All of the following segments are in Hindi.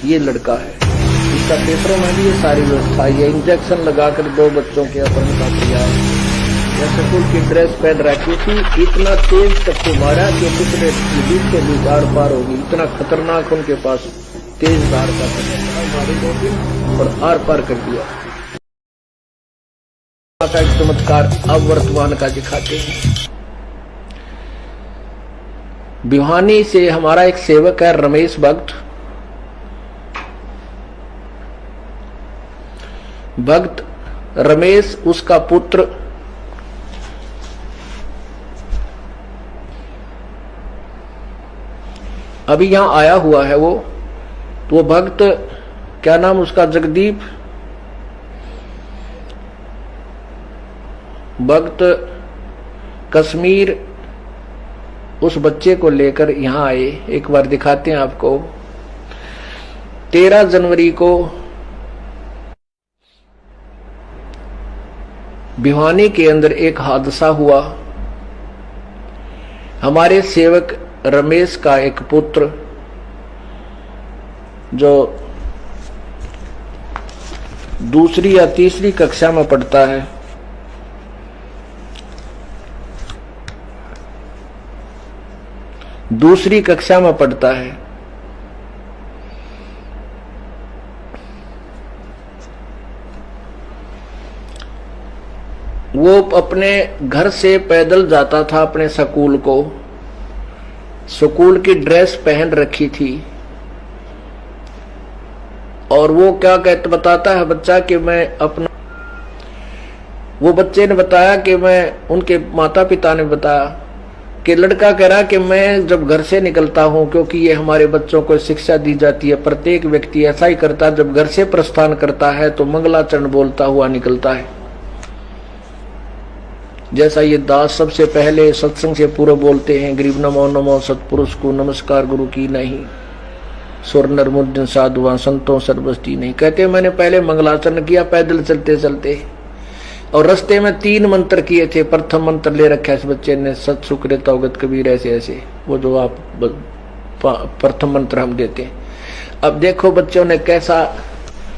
ये लड़का है, इसका पेपरों में भी ये सारी व्यवस्था, ये इंजेक्शन लगाकर 2 बच्चों के अपहरण का प्रयास, स्कूल की ड्रेस पहन रखी थी, इतना तेज चक्कू मारा कि दूसरे बीच के बीच आर पार होगी, इतना खतरनाक उनके पास तेज धार का मारी 2 दिन और आर पार कर दिया। का एक चमत्कार अब वर्तमान का दिखाते हैं। भिवानी से हमारा एक सेवक है रमेश भक्त रमेश, उसका पुत्र अभी यहां आया हुआ है। वो भक्त, क्या नाम उसका, जगदीप भक्त कश्मीर, उस बच्चे को लेकर यहां आए। एक बार दिखाते हैं आपको। 13 जनवरी को भिवानी के अंदर एक हादसा हुआ। हमारे सेवक रमेश का एक पुत्र जो दूसरी या तीसरी कक्षा में पढ़ता है, दूसरी कक्षा में पढ़ता है, वो अपने घर से पैदल जाता था अपने स्कूल को। स्कूल की ड्रेस पहन रखी थी और वो क्या कहता बताता है बच्चा कि मैं अपना, वो बच्चे ने बताया कि मैं, उनके माता पिता ने बताया कि लड़का कह रहा कि मैं जब घर से निकलता हूं, क्योंकि ये हमारे बच्चों को शिक्षा दी जाती है, प्रत्येक व्यक्ति ऐसा ही करता, जब घर से प्रस्थान करता है तो मंगलाचरण बोलता हुआ निकलता है। जैसा ये दास सबसे पहले सत्संग से पूर्व बोलते हैं, गरीब नमो नमो सतपुरुष को नमस्कार गुरु की नहीं, सुर नर मुद्दन साधुआ संतों सर्वस्ती नहीं। कहते मैंने पहले मंगलाचरण किया पैदल चलते चलते, और रास्ते में 3 मंत्र किए थे। प्रथम मंत्र ले रखा है इस बच्चे ने, सत सुकृत अवगत कबीर, ऐसे ऐसे, वो जो आप प्रथम मंत्र हम देते हैं। अब देखो बच्चों ने कैसा,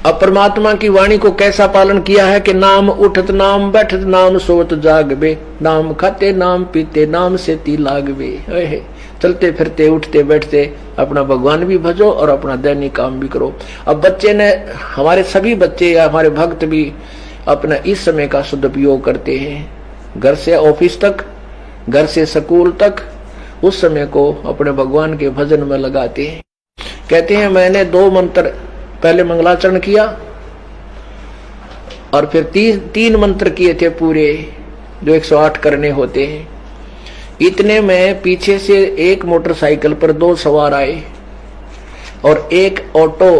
अब परमात्मा की वाणी को कैसा पालन किया है कि नाम उठत नाम बैठत नाम सोत जागबे, नाम खाते नाम पीते नाम से ती लागबे। चलते फिरते उठते बैठते अपना भगवान भी भजो और अपना दैनिक काम भी करो। अब बच्चे ने, हमारे सभी बच्चे या हमारे भक्त भी अपना इस समय का सदुपयोग करते हैं। घर से ऑफिस तक, घर से स्कूल तक, उस समय को अपने भगवान के भजन में लगाते हैं। कहते हैं मैंने 2 मंत्र पहले मंगलाचरण किया और फिर 3 मंत्र किए थे पूरे, जो 108 करने होते हैं। इतने में पीछे से एक मोटरसाइकिल पर 2 सवार आए और एक ऑटो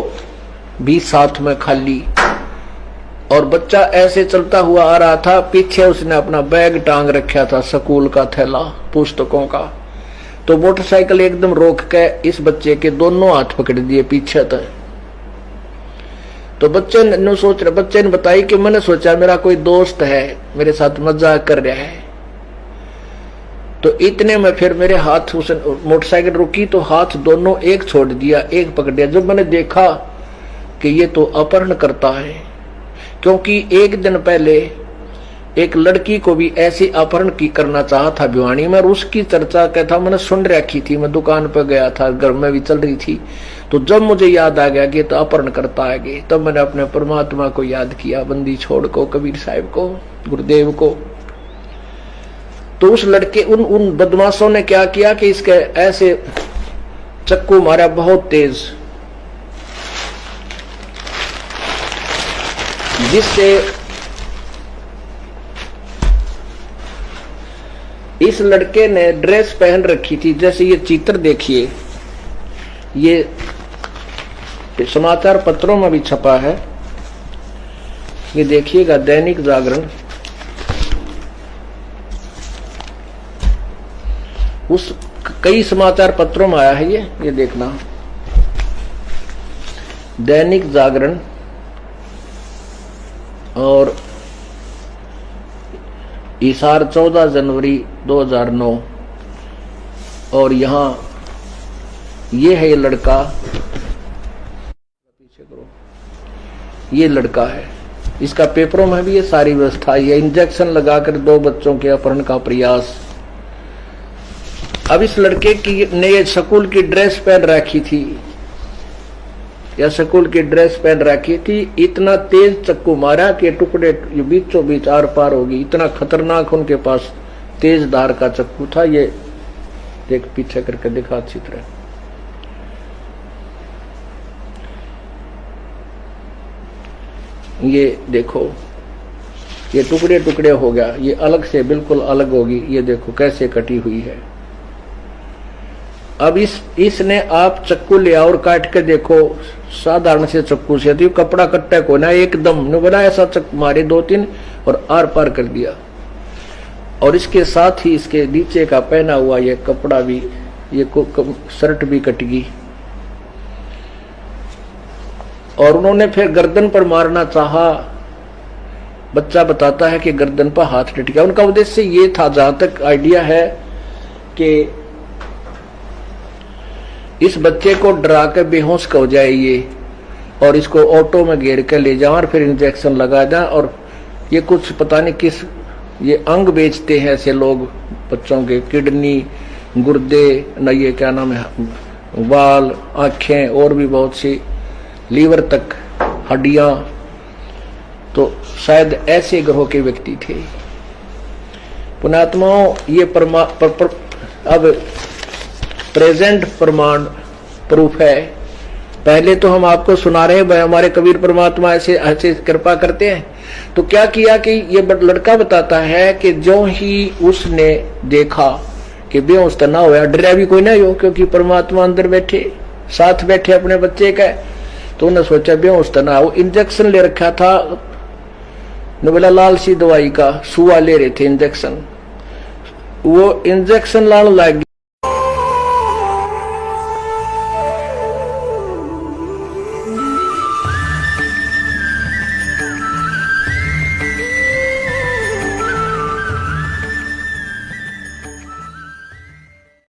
भी साथ में खाली, और बच्चा ऐसे चलता हुआ आ रहा था। पीछे उसने अपना बैग टांग रखा था, स्कूल का थैला पुस्तकों का। तो मोटरसाइकिल एकदम रोक के इस बच्चे के दोनों हाथ पकड़ दिए पीछे तक। तो बच्चे ने बताई कि मैंने सोचा मेरा कोई दोस्त है, मेरे साथ मजाक कर रहा है। तो इतने में फिर मेरे हाथ, उस मोटरसाइकिल रुकी तो हाथ दोनों एक छोड़ दिया, एक पकड़ दिया। जब मैंने देखा कि ये तो अपहरण करता है, क्योंकि एक दिन पहले एक लड़की को भी ऐसे अपहरण की करना चाहा था भिवानी में, और उसकी चर्चा क्या था मैंने सुन रखी थी। मैं दुकान पर गया था, घर में भी चल रही थी। तो जब मुझे याद आ गया कि तो अपहरण करता है, तब मैंने अपने परमात्मा को याद किया, बंदी छोड़ को, कबीर साहब को, गुरुदेव को। तो उस लड़के, उन बदमाशों ने क्या किया कि इसके ऐसे चक्कू मारा बहुत तेज, जिससे इस लड़के ने ड्रेस पहन रखी थी। जैसे ये चित्र देखिए, ये समाचार पत्रों में भी छपा है, ये देखिएगा, दैनिक जागरण, उस कई समाचार पत्रों में आया है ये देखना, दैनिक जागरण। और इशार 14 जनवरी 2009। और यहाँ ये है ये लड़का, ये लड़का है, इसका पेपरों में भी ये सारी व्यवस्था। ये इंजेक्शन लगाकर 2 बच्चों के अपहरण का प्रयास। अब इस लड़के की ने ये स्कूल की ड्रेस पहन रखी थी, या स्कूल की ड्रेस पहन रखी थी। इतना तेज चक्कू मारा कि टुकड़े बीचों बीच आर पार होगी। इतना खतरनाक उनके पास तेज धार का चक्कू था। ये देख, पीछे करके दिखा अच्छी तरह। ये देखो, ये टुकड़े टुकड़े हो गया, ये अलग से बिल्कुल अलग होगी। ये देखो कैसे कटी हुई है। अब इसने आप चक्कू ले और काट के देखो, साधारण से चक्कू से, तो कपड़ा कट्टा को ना एकदम न बना, ऐसा चक्कू मारे 2-3 और आर पार कर दिया। और इसके साथ ही इसके नीचे का पहना हुआ ये कपड़ा भी, ये शर्ट भी कट गई। और उन्होंने फिर गर्दन पर मारना चाहा। बच्चा बताता है कि गर्दन पर हाथ टट गया। उनका उद्देश्य ये था, जहां तक आइडिया है, कि इस बच्चे को डरा कर बेहोश हो जाए ये, और इसको ऑटो में घेर कर ले जाओ और फिर इंजेक्शन लगा दें। और ये कुछ पता नहीं किस ये अंग बेचते हैं ऐसे लोग बच्चों के, किडनी, गुर्दे, न ये क्या नाम है, बाल, आंखें और भी बहुत सी, लीवर तक, हड्डियां। तो शायद ऐसे ग्रह के व्यक्ति थे। पुण्यात्माओं, ये अब प्रेजेंट प्रमाण प्रूफ है। पहले तो हम आपको सुना रहे हैं, हमारे कबीर परमात्मा ऐसे ऐसे कृपा करते हैं। तो क्या किया कि ये लड़का बताता है कि जो ही उसने देखा कि बेहोश तो ना होया, डरा भी कोई ना हो, क्योंकि परमात्मा अंदर बैठे, साथ बैठे अपने बच्चे का। तो उन्होंने सोचा बेहोश तो ना हो। इंजेक्शन ले रखा था, बोला लाल सी दवाई का, सुआ ले रहे थे इंजेक्शन। वो इंजेक्शन लाने लग